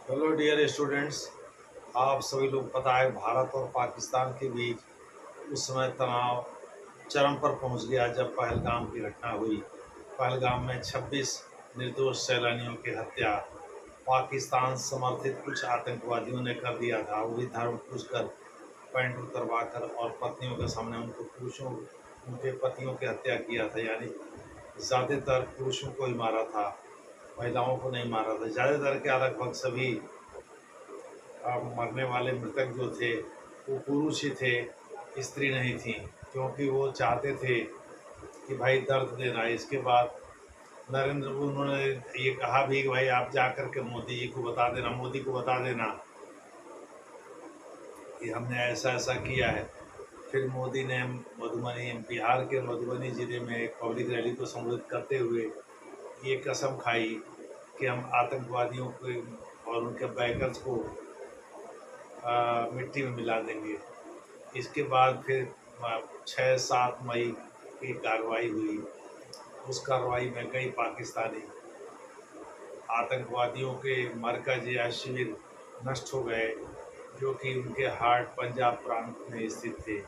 Hello dear students. आप सभी लोग पता है भारत और पाकिस्तान के बीच उस समय तनाव चरम पर पहुंच गया जब पहलगाम की घटना हुई। पहलगाम में 26 निर्दोष सैलानियों की हत्या पाकिस्तान समर्थित कुछ आतंकवादियों ने कर दिया था। वो भी धर्म पूछकर पैंट उतरवा कर और पत्नियों के सामने उनके पतियों की हत्या किया था। यानी ज़्यादातर पुरुषों को ही मारा था, महिलाओं को नहीं मारा था। ज़्यादातर क्या, लगभग सभी मरने वाले मृतक जो थे वो पुरुष ही थे, स्त्री नहीं थी, क्योंकि वो चाहते थे कि भाई दर्द देना। इसके बाद नरेंद्र उन्होंने ये कहा भी कि भाई आप जा कर के मोदी जी को बता देना, मोदी को बता देना कि हमने ऐसा ऐसा किया है। फिर मोदी ने मधुबनी, बिहार के मधुबनी जिले में एक पब्लिक रैली को संबोधित करते हुए ये कसम खाई कि हम आतंकवादियों को और उनके बैकर्स को मिट्टी में मिला देंगे। इसके बाद फिर 6-7 मई की कार्रवाई हुई। उस कार्रवाई में कई पाकिस्तानी आतंकवादियों के मरकज या शिविर नष्ट हो गए, जो कि उनके हार्ट पंजाब प्रांत में स्थित थे।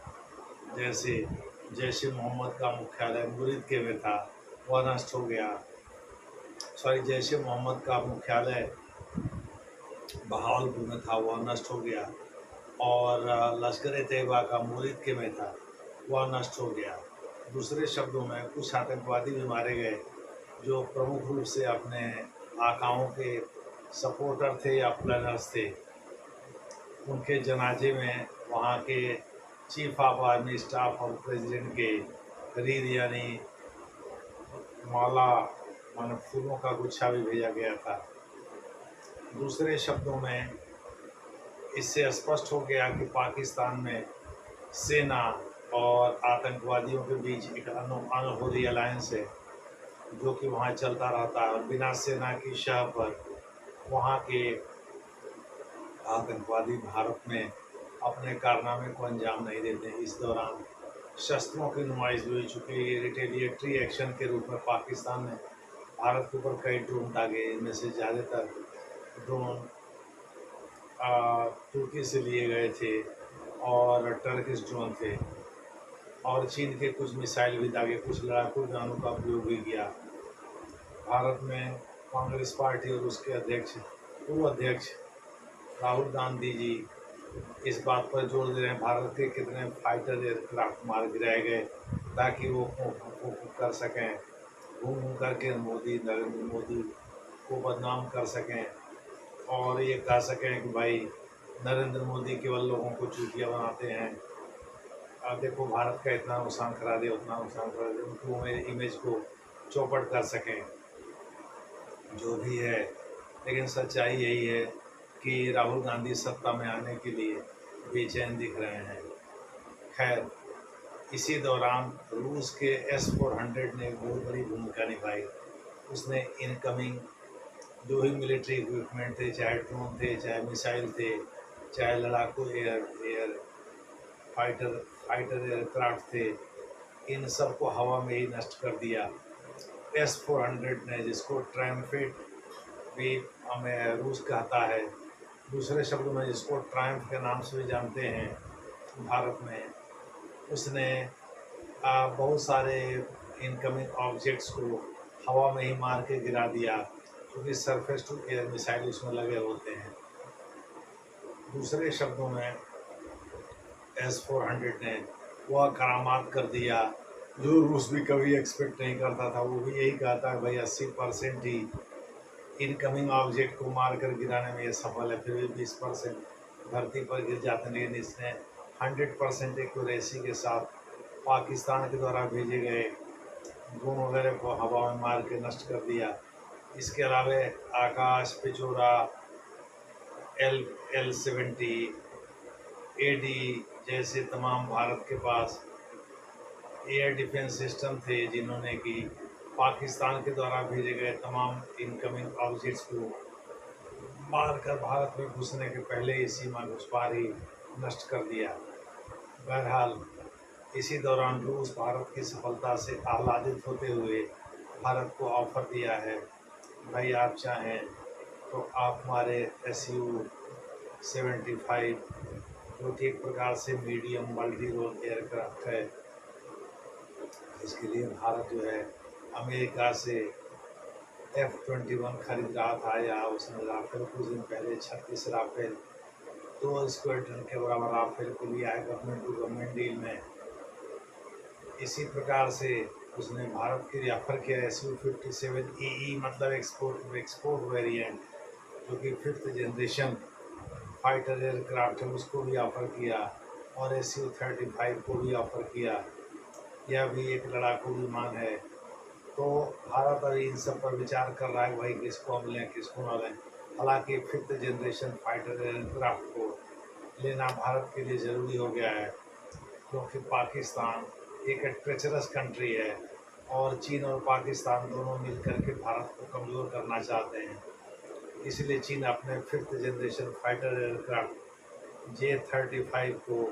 जैसे जैश ए मोहम्मद का मुख्यालय मुरीद के में था, वह नष्ट हो गया। जैश ए मोहम्मद का मुख्यालय बहावलपुर में था, वह नष्ट हो गया। और लश्कर ए तैयबा का मुरीद के में था, वह नष्ट हो गया। दूसरे शब्दों में कुछ आतंकवादी भी मारे गए जो प्रमुख रूप से अपने आकाओं के सपोर्टर थे या प्लानर्स थे। उनके जनाजे में वहाँ के चीफ ऑफ आर्मी स्टाफ और प्रेसिडेंट के रीद यानी माला मान फूलों का गुच्छा भी भेजा गया था। दूसरे शब्दों में इससे स्पष्ट हो गया कि पाकिस्तान में सेना और आतंकवादियों के बीच एक अनहोनी अलायंस है, जो कि वहाँ चलता रहता है। और बिना सेना की शह पर वहाँ के आतंकवादी भारत में अपने कारनामे को अंजाम नहीं देते। इस दौरान शस्त्रों की नुमाइश भी हो चुकी है। रिटेलिएटरी एक्शन के रूप में पाकिस्तान ने भारत के ऊपर कई ड्रोन दागे। इनमें से ज़्यादातर ड्रोन तुर्की से लिए गए थे और टर्किश ड्रोन थे। और चीन के कुछ मिसाइल भी दागे, कुछ लड़ाकू विमानों का उपयोग भी किया। भारत में कांग्रेस पार्टी और उसके अध्यक्ष, पूर्व अध्यक्ष राहुल गांधी जी इस बात पर जोर दे रहे हैं भारत के कितने फाइटर एयरक्राफ्ट मार गिराए गए, ताकि वो कर सकें, घूम घूम करके नरेंद्र मोदी को बदनाम कर सकें और ये कह सकें कि भाई नरेंद्र मोदी केवल लोगों को चूतिया बनाते हैं। अब देखो भारत का इतना नुकसान करा दे, उतना नुकसान करा दे, उनको मेरे इमेज को चौपट कर सकें, जो भी है। लेकिन सच्चाई यही है कि राहुल गांधी सत्ता में आने के लिए बेचैन दिख रहे हैं। खैर, इसी दौरान रूस के S-400 ने एक बहुत बड़ी भूमिका निभाई। उसने इनकमिंग जो भी मिलिट्री इक्विपमेंट थे, चाहे ड्रोन थे, चाहे मिसाइल थे, चाहे लड़ाकू air air fighter fighter aircraft थे, इन सबको हवा में ही नष्ट कर दिया। S-400 ने, जिसको ट्रायम्फेट भी हमें रूस कहता है, दूसरे शब्दों में जिसको ट्रायम्फ के नाम से भी जानते हैं भारत में, उसने बहुत सारे इनकमिंग ऑब्जेक्ट्स को हवा में ही मार के गिरा दिया, क्योंकि सरफेस टू एयर मिसाइल उसमें लगे होते हैं। दूसरे शब्दों में S-400 ने वह करामात कर दिया जो रूस भी कभी एक्सपेक्ट नहीं करता था। वो भी यही कहता है भाई 80% ही इनकमिंग ऑब्जेक्ट को मार कर गिराने में ये सफल है, फिर भी 20% धरती पर गिर जाते हैं। लेकिन इसने 100% एक्यूरेसी के साथ पाकिस्तान के द्वारा भेजे गए ड्रोन वगैरह को हवा में मार के नष्ट कर दिया। इसके अलावा आकाश पिछोरा, L-70, AD जैसे तमाम भारत के पास एयर डिफेंस सिस्टम थे, जिन्होंने कि पाकिस्तान के द्वारा भेजे गए तमाम इनकमिंग ऑब्जेक्ट्स को मारकर भारत में घुसने के पहले ही सीमा घुस पार ही नष्ट कर दिया। बहरहाल, इसी दौरान रूस भारत की सफलता से आह्लादित होते हुए भारत को ऑफर दिया है, भाई आप चाहें तो आप हमारे SU-75 जो कि एक प्रकार से मीडियम मल्टी रोल एयरक्राफ्ट है, इसके लिए भारत जो है अमेरिका से F-21 खरीद रहा था, या उसने राफेल कुछ दिन पहले 36 राफेल 2 स्क्वाड्रन के बराबर राफेल को लिया है गवर्नमेंट टू गवर्नमेंट डील में। इसी प्रकार से उसने भारत के लिए ऑफर किया SU-57EE, मतलब एक्सपोर्ट वेरिएंट, जो कि 5th जनरेशन फाइटर एयरक्राफ्ट है, उसको भी ऑफर किया, और SU-35 को भी ऑफर किया। यह भी एक लड़ाकू विमान है। तो भारत अभी इन सब पर विचार कर रहा है भाई किसको हम लें किसको ना लें। हालांकि 5th जनरेशन फाइटर एयरक्राफ्ट को लेना भारत के लिए ज़रूरी हो गया है, क्योंकि पाकिस्तान एक ट्रेचरस कंट्री है, और चीन और पाकिस्तान दोनों मिलकर के भारत को कमज़ोर करना चाहते हैं। इसलिए चीन अपने 5th generation fighter aircraft J-35 को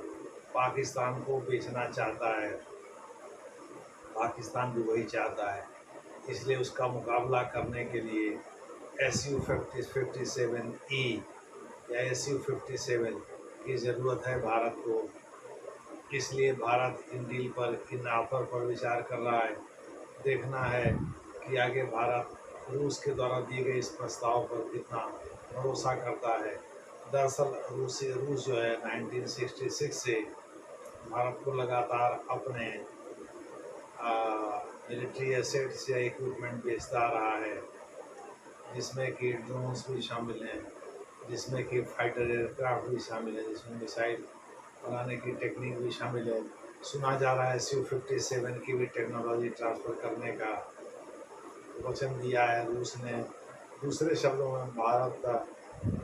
पाकिस्तान को बेचना चाहता है। पाकिस्तान भी वही चाहता है, इसलिए उसका मुकाबला करने के लिए SU-57E या SU-57 की ज़रूरत है भारत को। इसलिए भारत इन डील पर, इन ऑफर पर विचार कर रहा है। देखना है कि आगे भारत रूस के द्वारा दिए गए इस प्रस्ताव पर कितना भरोसा करता है। दरअसल रूस जो है 1966 से भारत को लगातार अपने मिलिट्री एसेट्स या इक्विपमेंट बेचता रहा है, जिसमें कि ड्रोन्स भी शामिल हैं, जिसमें कि फाइटर एयरक्राफ्ट भी शामिल है, जिसमें मिसाइल बनाने की टेक्निक भी शामिल है। सुना जा रहा है SU-57 की भी टेक्नोलॉजी ट्रांसफ़र करने का वचन दिया है रूस ने। दूसरे शब्दों में भारत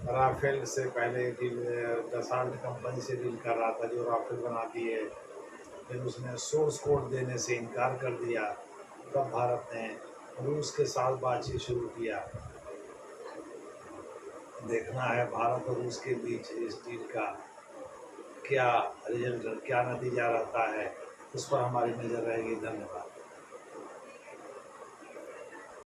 राफेल से पहले डील डसाल्ट कंपनी से डील कर रहा था, जो राफेल बनाती है। फिर उसने सोर्स कोड देने से इनकार कर दिया, तब भारत ने रूस के साथ बातचीत शुरू किया। देखना है भारत और रूस के बीच इस डील का क्या रिजल्ट, क्या नतीजा रहता है, उस पर हमारी नज़र रहेगी। धन्यवाद।